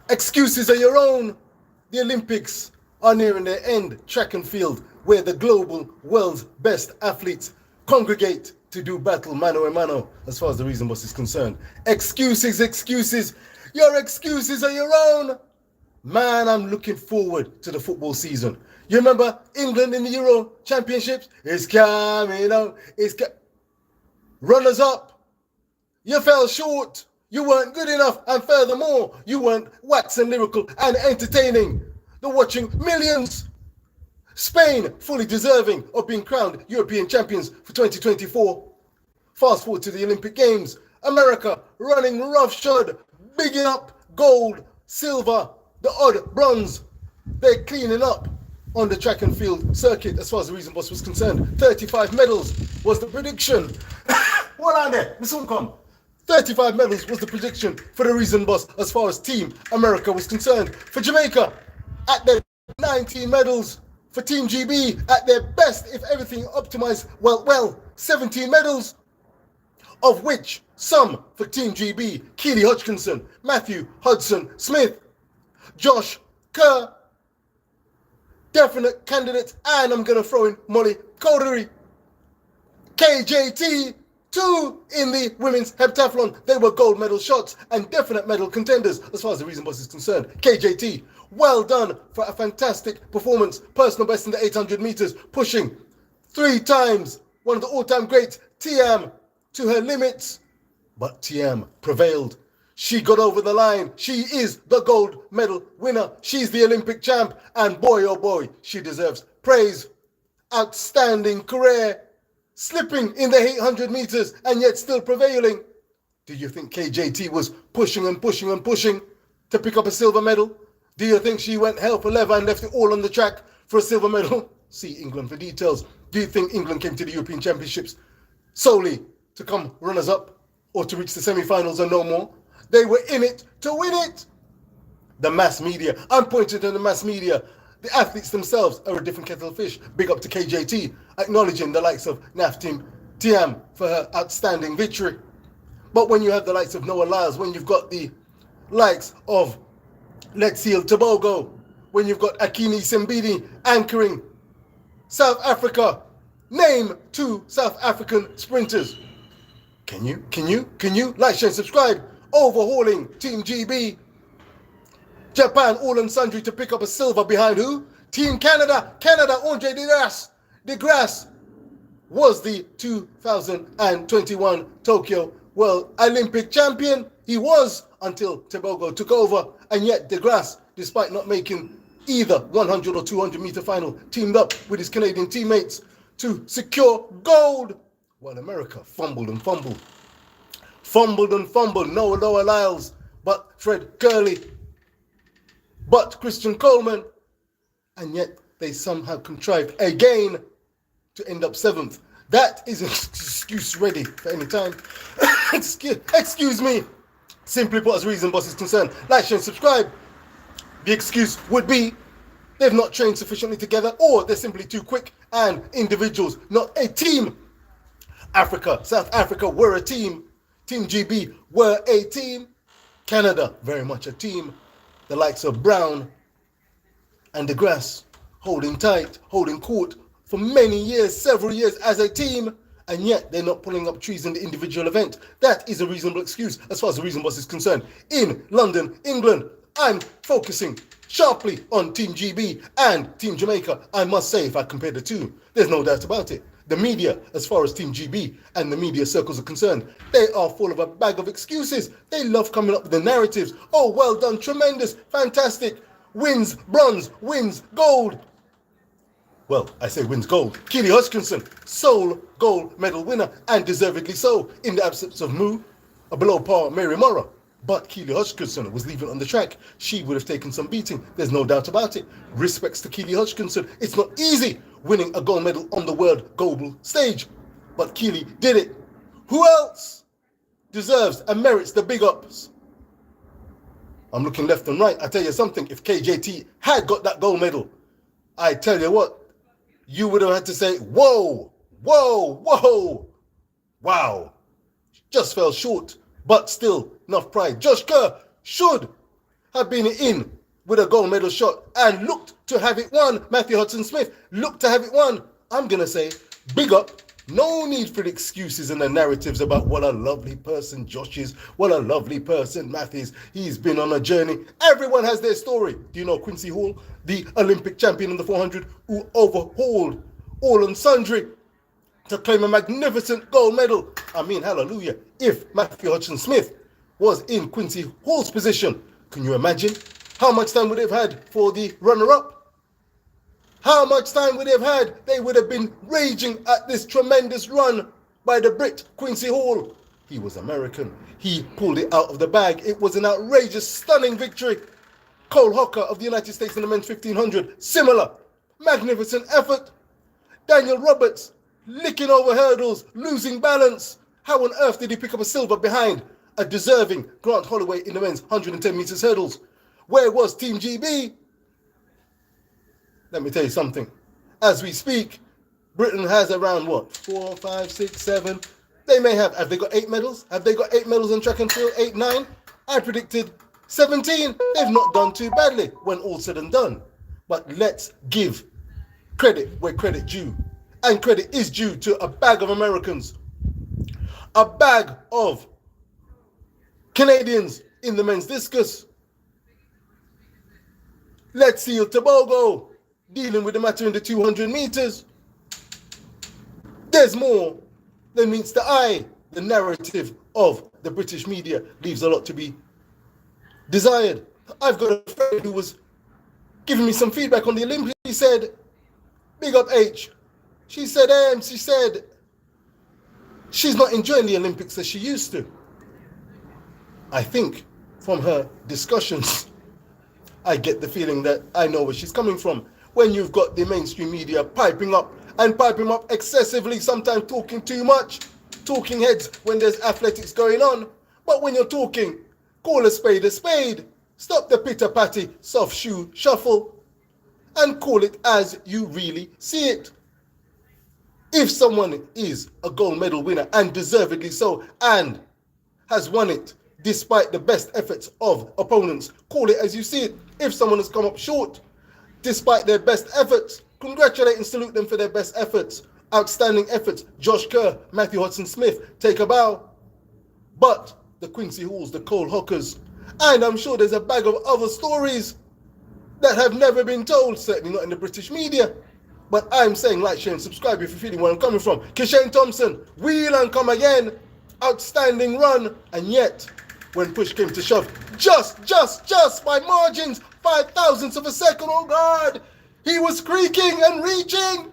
Excuses are your own. The Olympics are nearing their end. Track and field, where the global world's best athletes congregate to do battle mano a mano, as far as the reason boss is concerned. Excuses. Your excuses are your own. Man, I'm looking forward to the football season. You remember England in the Euro Championships? It's coming on. Runners up. You fell short. You weren't good enough. And furthermore, you weren't waxing lyrical and entertaining the watching millions. Spain, fully deserving of being crowned European champions for 2024. Fast forward to the Olympic Games. America running roughshod, bigging up gold, silver, the odd bronze. They're cleaning up on the track and field circuit as far as the reason boss was concerned. 35 medals was the prediction. What on there? This one come. 35 medals was the prediction for the reason boss as far as Team America was concerned. For Jamaica, at their 19 medals. For Team GB, at their best, if everything optimized, well, 17 medals, of which some for Team GB, Keely Hodgkinson, Matthew Hudson Smith, Josh Kerr, definite candidates, and I'm going to throw in Molly Codery, KJT, 2 in the women's heptathlon. They were gold medal shots and definite medal contenders as far as the reason boss is concerned. KJT, well done for a fantastic performance. Personal best in the 800 meters, pushing 3 times one of the all-time greats, Tiam, to her limits. But Tiam prevailed. She got over the line. She is the gold medal winner. She's the Olympic champ. And boy, oh boy, she deserves praise. Outstanding career. Slipping in the 800 meters and yet still prevailing. Do you think KJT was pushing to pick up a silver medal? Do you think she went hell for leather and left it all on the track for a silver medal? See England for details. Do you think England came to the European Championships solely to come runners-up or to reach the semi-finals and no more? They were in it to win it. The mass media. I'm pointing to the mass media. The athletes themselves are a different kettle of fish. Big up to KJT, acknowledging the likes of Naftim Tiam for her outstanding victory. But when you have the likes of Noah Lyles, when you've got the likes of Let's Seal Tobago, when you've got Akini Simbidi anchoring South Africa, name 2 South African sprinters. Can you like, share, and subscribe? Overhauling Team GB. Japan, all and sundry to pick up a silver behind who? Team Canada. Andre DeGrasse was the 2021 Tokyo World Olympic champion. He was until Tobago took over, and yet DeGrasse, despite not making either 100 or 200 meter final, teamed up with his Canadian teammates to secure gold, while America fumbled. No Noah Lyles, but Fred Gurley, but Christian Coleman, and yet they somehow contrived again to end up 7th. That is an excuse ready for any time. Excuse me. Simply put, as reason boss is concerned, like, share, and subscribe. The excuse would be they've not trained sufficiently together, or they're simply too quick and individuals, not a team. South Africa were a team. Team GB were a team. Canada, very much a team. The likes of Brown and DeGrasse holding tight, holding court for many years, several years as a team, and yet they're not pulling up trees in the individual event. That is a reasonable excuse as far as the reason boss is concerned. In London, England, I'm focusing sharply on Team GB and Team Jamaica. I must say, if I compare the two, there's no doubt about it. The media, as far as Team GB and the media circles are concerned, they are full of a bag of excuses. They love coming up with the narratives. Oh, well done, tremendous, fantastic, wins bronze, wins gold. Well, I say wins gold. Keely Hodgkinson, sole gold medal winner, and deservedly so, in the absence of a below par Mary Morrow. But Keely Hodgkinson was leaving on the track. She would have taken some beating. There's no doubt about it. Respects to Keely Hodgkinson. It's not easy winning a gold medal on the world global stage. But Keely did it. Who else deserves and merits the big ups? I'm looking left and right. I tell you something. If KJT had got that gold medal, I tell you what, you would have had to say, whoa, wow. Just fell short. But still, enough pride. Josh Kerr should have been in with a gold medal shot and looked to have it won. Matthew Hudson-Smith looked to have it won. I'm going to say, big up. No need for the excuses and the narratives about what a lovely person Josh is, what a lovely person Matt is. He's been on a journey. Everyone has their story. Do you know Quincy Hall, the Olympic champion in the 400, who overhauled all and sundry to claim a magnificent gold medal? I mean, hallelujah. If Matthew Hudson-Smith was in Quincy Hall's position, can you imagine how much time would they have had for the runner-up? How much time would they have had? They would have been raging at this tremendous run by the Brit, Quincy Hall. He was American. He pulled it out of the bag. It was an outrageous, stunning victory. Cole Hocker of the United States in the men's 1500, similar. Magnificent effort. Daniel Roberts licking over hurdles, losing balance. How on earth did he pick up a silver behind a deserving Grant Holloway in the men's 110 meters hurdles? Where was Team GB? Let me tell you something. As we speak, Britain has around what? 4, 5, 6, 7. They may have they got 8 medals? Have they got 8 medals in track and field? 8, 9? I predicted 17. They've not done too badly when all said and done. But let's give credit where credit due. And credit is due to a bag of Americans. A bag of Canadians in the men's discus. Let's see Tobago dealing with the matter in the 200 meters. There's more than meets the eye. The narrative of the British media leaves a lot to be desired. I've got a friend who was giving me some feedback on the Olympics. He said, big up H. She said, she's not enjoying the Olympics as she used to. I think from her discussions, I get the feeling that I know where she's coming from. When you've got the mainstream media piping up excessively, sometimes talking too much, talking heads when there's athletics going on. But when you're talking, call a spade, stop the pitter-patty, soft shoe shuffle, and call it as you really see it. If someone is a gold medal winner, and deservedly so, and has won it despite the best efforts of opponents, call it as you see it. If someone has come up short, despite their best efforts, congratulate and salute them for their best efforts. Outstanding efforts. Josh Kerr, Matthew Hudson-Smith, take a bow. But the Quincy Halls, the Cole Hockers, and I'm sure there's a bag of other stories that have never been told, certainly not in the British media. But I'm saying like, share and subscribe if you're feeling where I'm coming from. Kishane Thompson, wheel and come again. Outstanding run. And yet, when push came to shove, just by margins, 5,000ths of a second, oh God, he was creaking and reaching.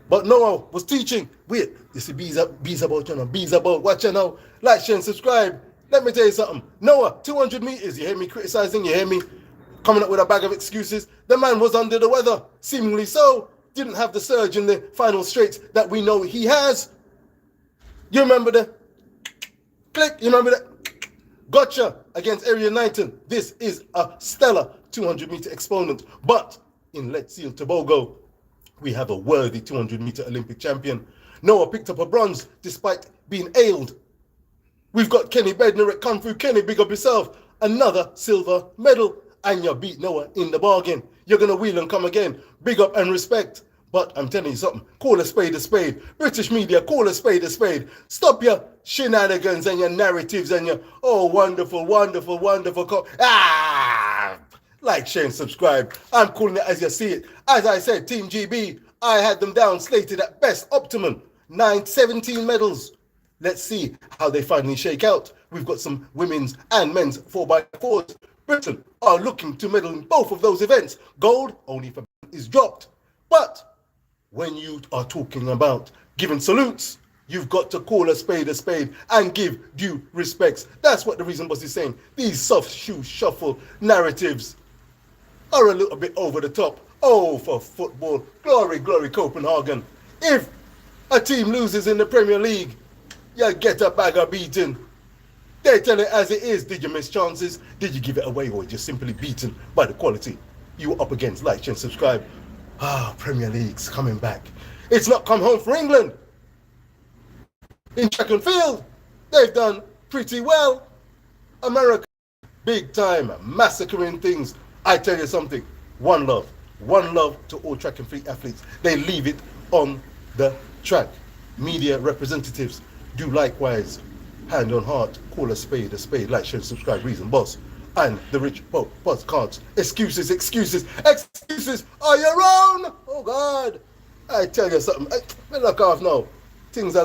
But Noah was teaching. Wait, you see, bees about, you know, bees about, watch you now. Like, share and subscribe. Let me tell you something. Noah, 200 meters, you hear me criticizing, you hear me coming up with a bag of excuses. The man was under the weather, seemingly so. Didn't have the surge in the final straights that we know he has. You remember the click? You remember that? Gotcha against Arian Knighton. This is a stellar 200-meter exponent. But in Let's Seal Tobago, we have a worthy 200-meter Olympic champion. Noah picked up a bronze despite being ailed. We've got Kenny Bednar at Kung Fu. Kenny, big up yourself. Another silver medal. And you beat Noah in the bargain. You're going to wheel and come again. Big up and respect. But I'm telling you something. Call a spade a spade. British media, call a spade a spade. Stop your shenanigans and your narratives and your, oh, wonderful. Like, share, and subscribe. I'm calling it as you see it. As I said, Team GB, I had them down, slated at best optimum. 17 medals. Let's see how they finally shake out. We've got some women's and men's 4x4s. Britain are looking to medal in both of those events. Gold, only for is dropped. But when you are talking about giving salutes, you've got to call a spade and give due respects. That's what the Reason Boss is saying. These soft shoe shuffle narratives are a little bit over the top. Oh, for football. Glory, Copenhagen. If a team loses in the Premier League, you get a bag of beating. They tell it as it is. Did you miss chances? Did you give it away, or just simply beaten by the quality you were up against? Like and subscribe. Premier League's coming back. It's not come home for England. In track and field, they've done pretty well. America big time massacring things. I tell you something, one love to all track and field athletes. They leave it on the track. Media representatives do likewise. Hand on heart, call a spade, like, share, subscribe, reason, boss. And the rich postcards. Excuses are your own. Oh God, I tell you something. Look off now. Things are